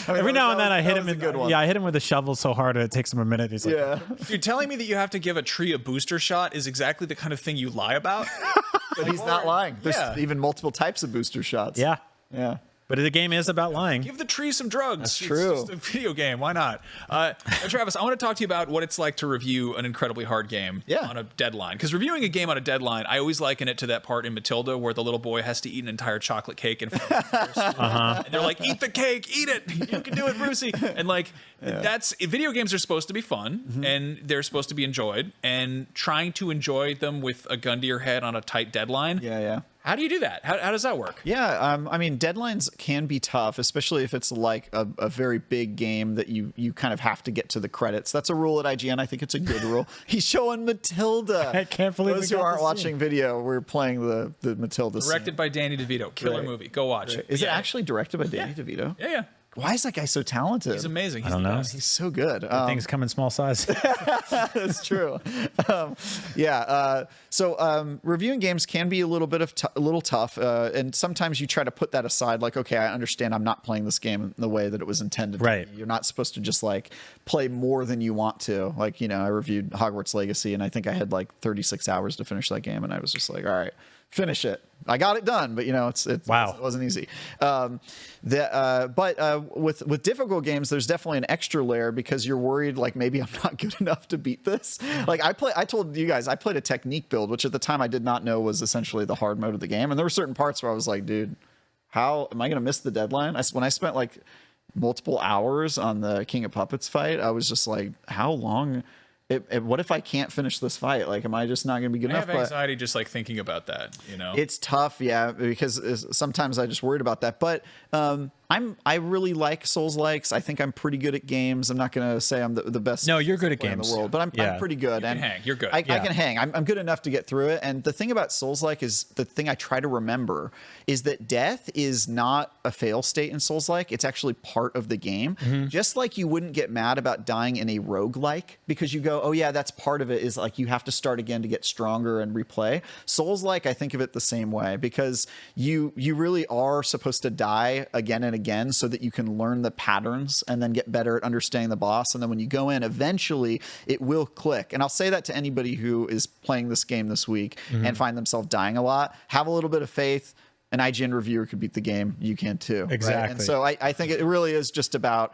Every now and then I hit him in good one. Yeah, I hit him with a shovel so hard it takes him a minute. He's like, Yeah. Dude, telling me that you have to give a tree a booster shot is exactly the kind of thing you lie about. But he's not lying. There's even multiple types of booster shots. yeah. Yeah. But the game is about lying. Give the tree some drugs. That's true. It's just a video game. Why not? Travis, I want to talk to you about what it's like to review an incredibly hard game on a deadline. Because reviewing a game on a deadline, I always liken it to that part in Matilda where the little boy has to eat an entire chocolate cake in front of his and they're like, eat the cake, eat it. You can do it, Brucey. And like, video games are supposed to be fun and they're supposed to be enjoyed. And trying to enjoy them with a gun to your head on a tight deadline. Yeah. How do you do that? How does that work? Yeah, I mean, deadlines can be tough, especially if it's like a very big game that you kind of have to get to the credits. That's a rule at IGN. I think it's a good rule. He's showing Matilda. I can't believe those who aren't watching video. We're playing the Matilda. Directed by Danny DeVito. Killer movie. Go watch it. Is it actually directed by Danny DeVito? Yeah. Why is that guy so talented? He's amazing. I don't know. He's so good. Things come in small size. That's true. So reviewing games can be a little tough, and sometimes you try to put that aside. Like, okay, I understand I'm not playing this game in the way that it was intended. Right. You're not supposed to just like play more than you want to. Like, I reviewed Hogwarts Legacy, and I think I had like 36 hours to finish that game, and I was just like, all right, finish it. I got it done, but it wasn't easy. But with difficult games, there's definitely an extra layer because you're worried like maybe I'm not good enough to beat this. Like I told you guys I played a technique build, which at the time I did not know was essentially the hard mode of the game, and there were certain parts where I was like, dude, how am I going to miss the deadline? When I spent like multiple hours on the King of Puppets fight, I was just like, how long? What if I can't finish this fight? Like, am I just not going to be good enough? I have anxiety just like thinking about that, It's tough, yeah, because sometimes I just worried about that. But I really like Soulslikes. I think I'm pretty good at games. I'm not going to say I'm the best. No, you're good at player games in the world, but I'm pretty good. You can hang. You're good. I can hang. I'm good enough to get through it. And the thing about Soulslike is the thing I try to remember is that death is not a fail state in Soulslike. It's actually part of the game. Just like you wouldn't get mad about dying in a roguelike because you go, oh yeah, that's part of it, is like you have to start again to get stronger and replay. Soulslike, I think of it the same way because you really are supposed to die again and again so that you can learn the patterns and then get better at understanding the boss. And then when you go in, eventually it will click. And I'll say that to anybody who is playing this game this week and find themselves dying a lot. Have a little bit of faith. An IGN reviewer could beat the game. You can too. Exactly. Right? And so I think it really is just about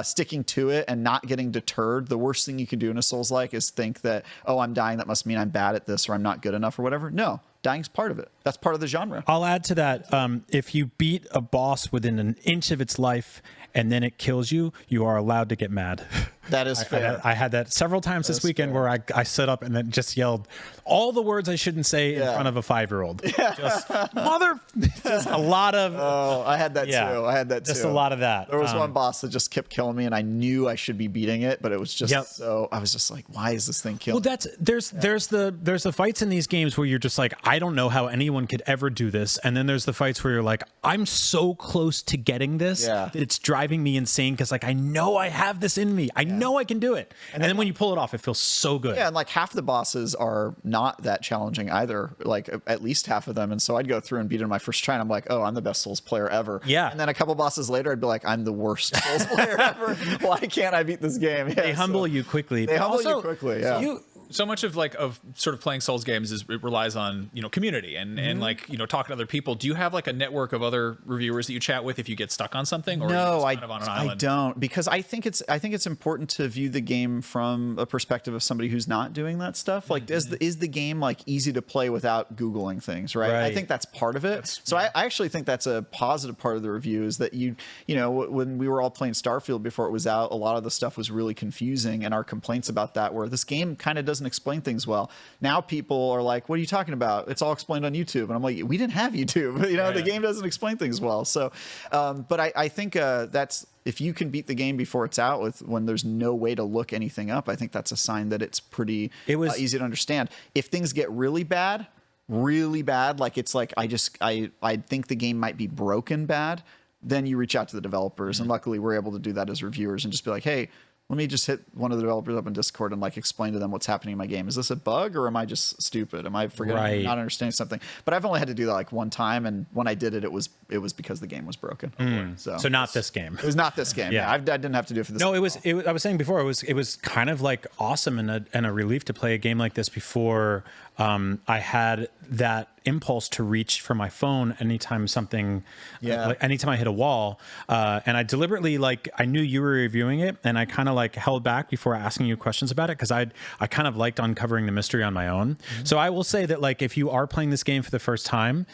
sticking to it and not getting deterred. The worst thing you can do in a Souls-like is think that, oh, I'm dying, that must mean I'm bad at this or I'm not good enough or whatever. No, dying's part of it. That's part of the genre. I'll add to that. If you beat a boss within an inch of its life and then it kills you, you are allowed to get mad. That is fair. I had that several times this weekend where I stood up and then just yelled all the words I shouldn't say in front of a 5-year-old. Just mother, just a lot of. Oh, I had that too. I had that too. Just a lot of that. There was one boss that just kept killing me, and I knew I should be beating it, but it was just so. I was just like, why is this thing killing? Well, there's the fights in these games where you're just like, I don't know how anyone could ever do this, and then there's the fights where you're like, I'm so close to getting this that it's driving me insane because like I know I have this in me. I know I can do it. And then when you pull it off, it feels so good. Yeah, and like half the bosses are not that challenging either, like at least half of them. And so I'd go through and beat it on my first try, and I'm like, oh, I'm the best Souls player ever. Yeah. And then a couple bosses later, I'd be like, I'm the worst Souls player ever. Why can't I beat this game? Yeah, they humble you quickly. They humble you quickly, yeah. So much of sort of playing Souls games it relies on community and like talking to other people. Do you have like a network of other reviewers that you chat with if you get stuck on something? Or no, are you just kind of on an island? I don't, because I think it's important to view the game from a perspective of somebody who's not doing that stuff. Like, is the game like easy to play without Googling things, right? I think that's part of it. I actually think that's a positive part of the review is that when we were all playing Starfield before it was out, a lot of the stuff was really confusing, and our complaints about that were this game kind of doesn't explain things well. Now people are like, what are you talking about? It's all explained on YouTube. And I'm like, we didn't have YouTube. The game doesn't explain things well. So, but I think that's, if you can beat the game before it's out when there's no way to look anything up, I think that's a sign that it's pretty easy to understand. If things get really bad, like it's like, I think the game might be broken bad, then you reach out to the developers. And luckily we're able to do that as reviewers and just be like, hey, let me just hit one of the developers up in Discord and like explain to them what's happening in my game. Is this a bug or am I just stupid? Am I forgetting, not understanding something? But I've only had to do that like one time, and when I did it, it was because the game was broken. So not this game. It was not this game. Yeah, I didn't have to do it for this. No, it was. I was saying before, it was kind of like awesome and a relief to play a game like this before I had that impulse to reach for my phone anytime anytime I hit a wall. And I deliberately, like, I knew you were reviewing it, and I kind of like held back before asking you questions about it because I kind of liked uncovering the mystery on my own. So I will say that, like, if you are playing this game for the first time,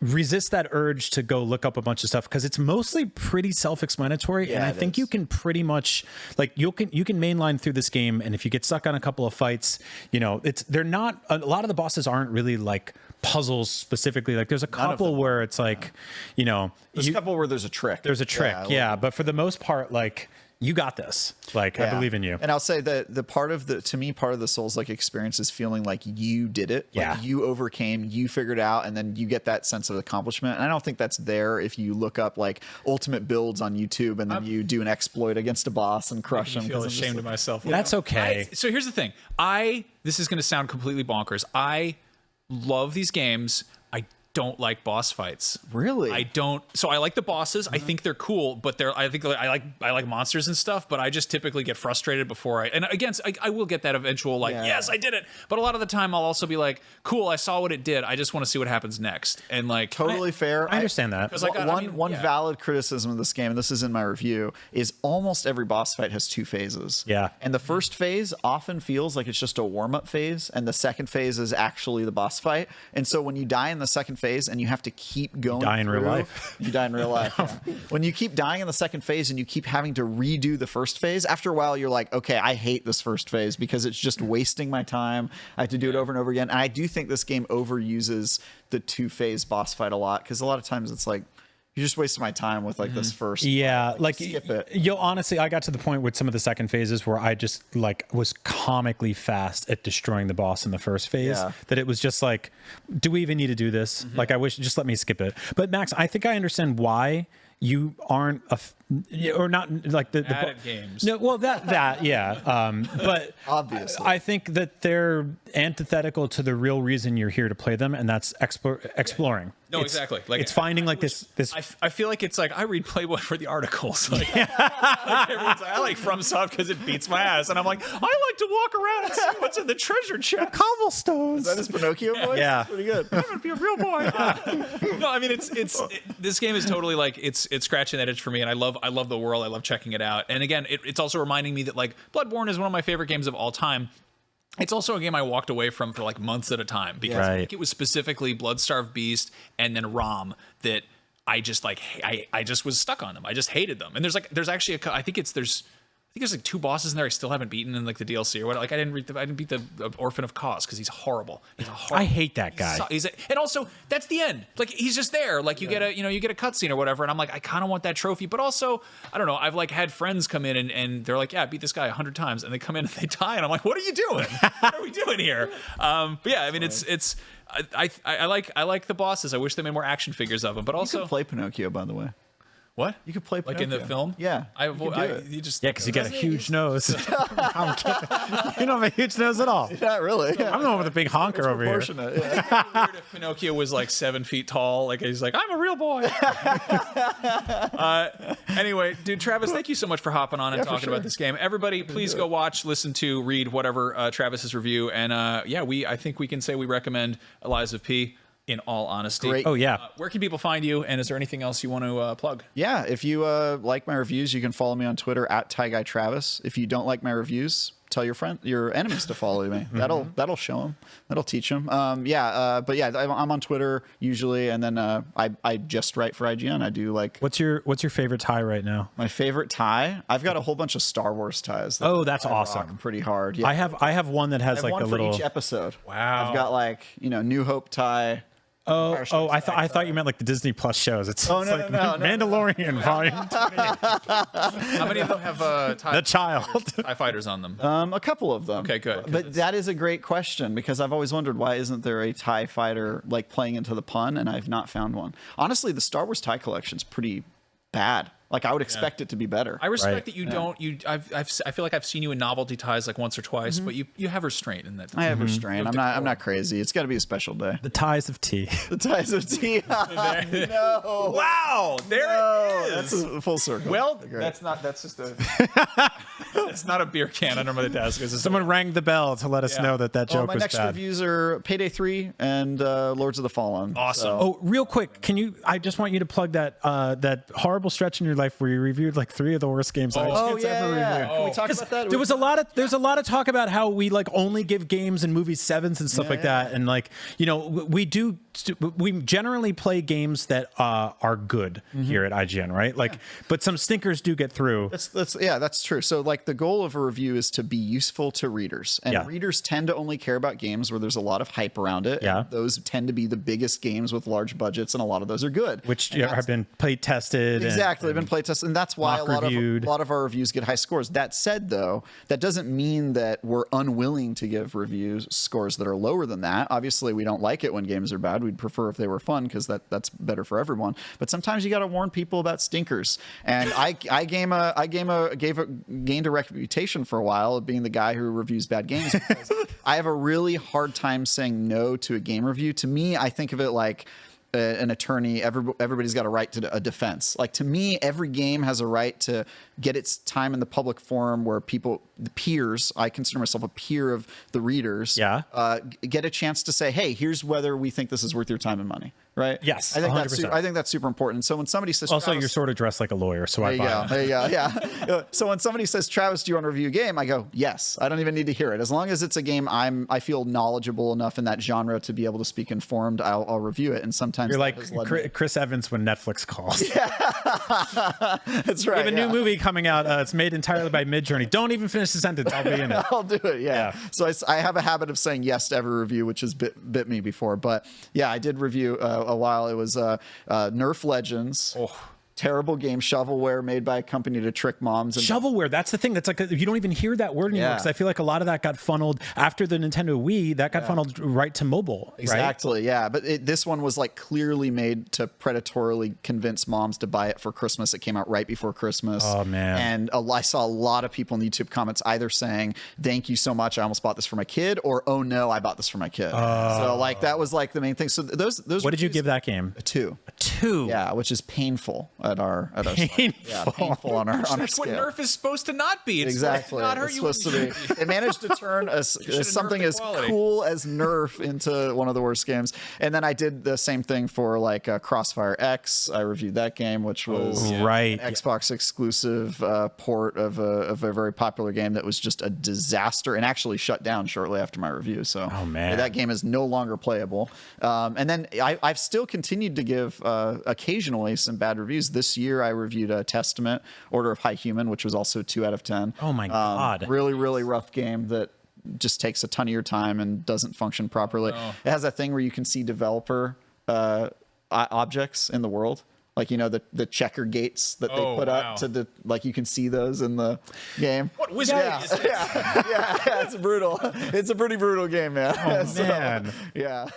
resist that urge to go look up a bunch of stuff because it's mostly pretty self-explanatory, and I think you can pretty much like you can mainline through this game, and if you get stuck on a couple of fights, they're not, a lot of the bosses aren't really like puzzles specifically. Like there's a couple where it's like, there's a couple where there's a trick. There's a trick, but for the most part, like, you got this. Like, I believe in you. And I'll say that part of the Souls-like experience is feeling like you did it. Like you overcame, you figured it out, and then you get that sense of accomplishment. And I don't think that's there if you look up like ultimate builds on YouTube and then you do an exploit against a boss and crush him. I feel ashamed of myself. That's okay. So here's the thing. This is going to sound completely bonkers. I love these games. I don't like boss fights. Really? I don't. So I like the bosses. I think they're cool, but I like monsters and stuff, but I just typically get frustrated before I will get that eventual like, yes, I did it. But a lot of the time I'll also be like, cool, I saw what it did. I just want to see what happens next. And like, totally fair. I understand that. One valid criticism of this game, and this is in my review, is almost every boss fight has 2 phases. Yeah. And the first phase often feels like it's just a warm-up phase, and the second phase is actually the boss fight. And so when you die in the second phase and you have to keep going, you die in real life. You die in real life. When you keep dying in the second phase and you keep having to redo the first phase, after a while you're like, okay, I hate this first phase because it's just wasting my time. I have to do it over and over again. And I do think this game overuses the 2-phase boss fight a lot, because a lot of times it's like, you're just wasting my time with like this first. Yeah, like skip it. Honestly, I got to the point with some of the second phases where I just like was comically fast at destroying the boss in the first phase. That it was just like, do we even need to do this? Like, I wish, just let me skip it. But Max, I think I understand why you aren't or not like the games. No, well but obviously I think that they're antithetical to the real reason you're here to play them, and that's exploring. No, exactly. Like, it's finding like this. I feel like it's like I read Playboy for the articles. Like, like everyone's like, I like FromSoft because it beats my ass, and I'm like, I like to walk around and see what's in the treasure chest. Cobblestones. Is that his Pinocchio voice? Yeah, pretty good. I'm gonna be a real boy. No, I mean this game is totally like it's scratching that itch for me, and I love the world. I love checking it out. And again, it's also reminding me that like Bloodborne is one of my favorite games of all time. It's also a game I walked away from for like months at a time because I think it was specifically Bloodstarved Beast and then Rom that I just like I just was stuck on them. I just hated them. And there's actually I think there's like 2 bosses in there I still haven't beaten in like the DLC or what. Like I didn't beat the Orphan of Cause because he's horrible. I hate that guy. And also that's the end. Like he's just there. Like you get a cutscene or whatever, and I'm like, I kind of want that trophy. But also, I don't know. I've like had friends come in and they're like, yeah, beat this guy 100 times, and they come in and they die, and I'm like, what are you doing? What are we doing here? But yeah, I mean, it's. I like the bosses. I wish they made more action figures of them. But also, you can play Pinocchio, by the way. What? You could play Pinocchio. Like in the film? Yeah. Because you got a huge nose. I'm kidding. You don't have a huge nose at all. Not really. I'm the one with a big honker over here. Yeah. Weird if Pinocchio was like 7 feet tall. Like he's like, I'm a real boy. Anyway, dude, Travis, thank you so much for hopping on and talking about this game. Everybody, please go watch, listen to, read whatever Travis's review. And I think we can say we recommend Lies of P. In all honesty. Great. Oh, yeah. Where can people find you? And is there anything else you want to plug? Yeah, if you like my reviews, you can follow me on Twitter at TyGuyTravis. If you don't like my reviews, tell your enemies to follow me. That'll show them. That'll teach them. But yeah, I'm on Twitter usually, and then I just write for IGN. I do like. What's your favorite tie right now? My favorite tie? I've got a whole bunch of Star Wars ties. That's awesome. Pretty hard. Yeah. I have one that has like one a for little each episode. Wow. I've got like New Hope tie. I thought you meant like the Disney Plus shows. It's no, Mandalorian Volume 20. How many of them have The Child TIE fighters on them? A couple of them. Okay, good. But that is a great question, because I've always wondered, why isn't there a TIE fighter like playing into the pun, and I've not found one. Honestly, the Star Wars TIE collection's pretty bad. Like I would expect it to be better. I respect that you don't. I feel like I've seen you in novelty ties like once or twice, but you have restraint in that. I have restraint. I'm not crazy. It's got to be a special day. The ties of tea. The ties of tea. No. Wow, there it is. That's a full circle. Well, that's just a. It's not a beer can under my desk. Someone rang the bell to let us know that joke was bad. My next reviews are Payday 3 and Lords of the Fallen. Awesome. So. Oh, real quick, I just want you to plug that that horrible stretch in your life where you reviewed like 3 of the worst games Can we talk about that? There's a lot of talk about how we like only give games and movies 7s and stuff like that, and like we generally play games that are good here at IGN, right? Like, but some stinkers do get through. That's true. So like the goal of a review is to be useful to readers, and readers tend to only care about games where there's a lot of hype around it. Yeah, and those tend to be the biggest games with large budgets, and a lot of those are good, which have been play tested. Exactly, they've been play tested, and that's why a lot of our reviews get high scores. That said, though, that doesn't mean that we're unwilling to give reviews scores that are lower than that. Obviously, we don't like it when games are bad. We'd prefer if they were fun because that's better for everyone. But sometimes you got to warn people about stinkers. And I gained a reputation for a while of being the guy who reviews bad games because I have a really hard time saying no to a game review. To me, I think of it like an attorney. Everybody's got a right to a defense. Like, to me, every game has a right to get its time in the public forum where the peers, I consider myself a peer of the readers, get a chance to say, hey, here's whether we think this is worth your time and money. Right? Yes, I think that's super important. So when somebody says, also, you're sort of dressed like a lawyer, so there you go. Yeah. So when somebody says, Travis, do you want to review a game? I go, yes. I don't even need to hear it. As long as it's a game I feel knowledgeable enough in that genre to be able to speak informed, I'll review it. And sometimes you're like Chris Evans when Netflix calls. Yeah. That's right. We have a new movie coming out. It's made entirely by Midjourney. Don't even finish the sentence. I'll be in it. I'll do it. Yeah. So I have a habit of saying yes to every review, which has bit me before. But yeah, I did review a while. It was Nerf Legends. Terrible game, shovelware made by a company to trick moms. And shovelware, that's the thing. That's like, you don't even hear that word anymore because I feel like a lot of that got funneled after the Nintendo Wii. That got funneled right to mobile. Exactly, right? Yeah. But this one was like clearly made to predatorily convince moms to buy it for Christmas. It came out right before Christmas. Oh, man. And I saw a lot of people in the YouTube comments either saying, thank you so much, I almost bought this for my kid, or oh no, I bought this for my kid. So like that was like the main thing. So those what did you give that game? A 2. A 2? Yeah, which is painful at our painful on our scale. That's what Nerf is supposed to not be. It's exactly. Not hurt it's supposed to be. It managed to turn something as cool as Nerf into one of the worst games. And then I did the same thing for like Crossfire X. I reviewed that game, which was an Xbox exclusive port of a very popular game that was just a disaster and actually shut down shortly after my review. So that game is no longer playable. And then I've still continued to give occasionally some bad reviews. This year I reviewed Testament, Order of High Human, which was also 2 out of 10. Oh my God. Really, really rough game that just takes a ton of your time and doesn't function properly. It has that thing where you can see developer objects in the world. Like, the checker gates that they put up to you can see those in the game. What wizard is this? Yeah, it's brutal. It's a pretty brutal game, man. Oh, man. Yeah.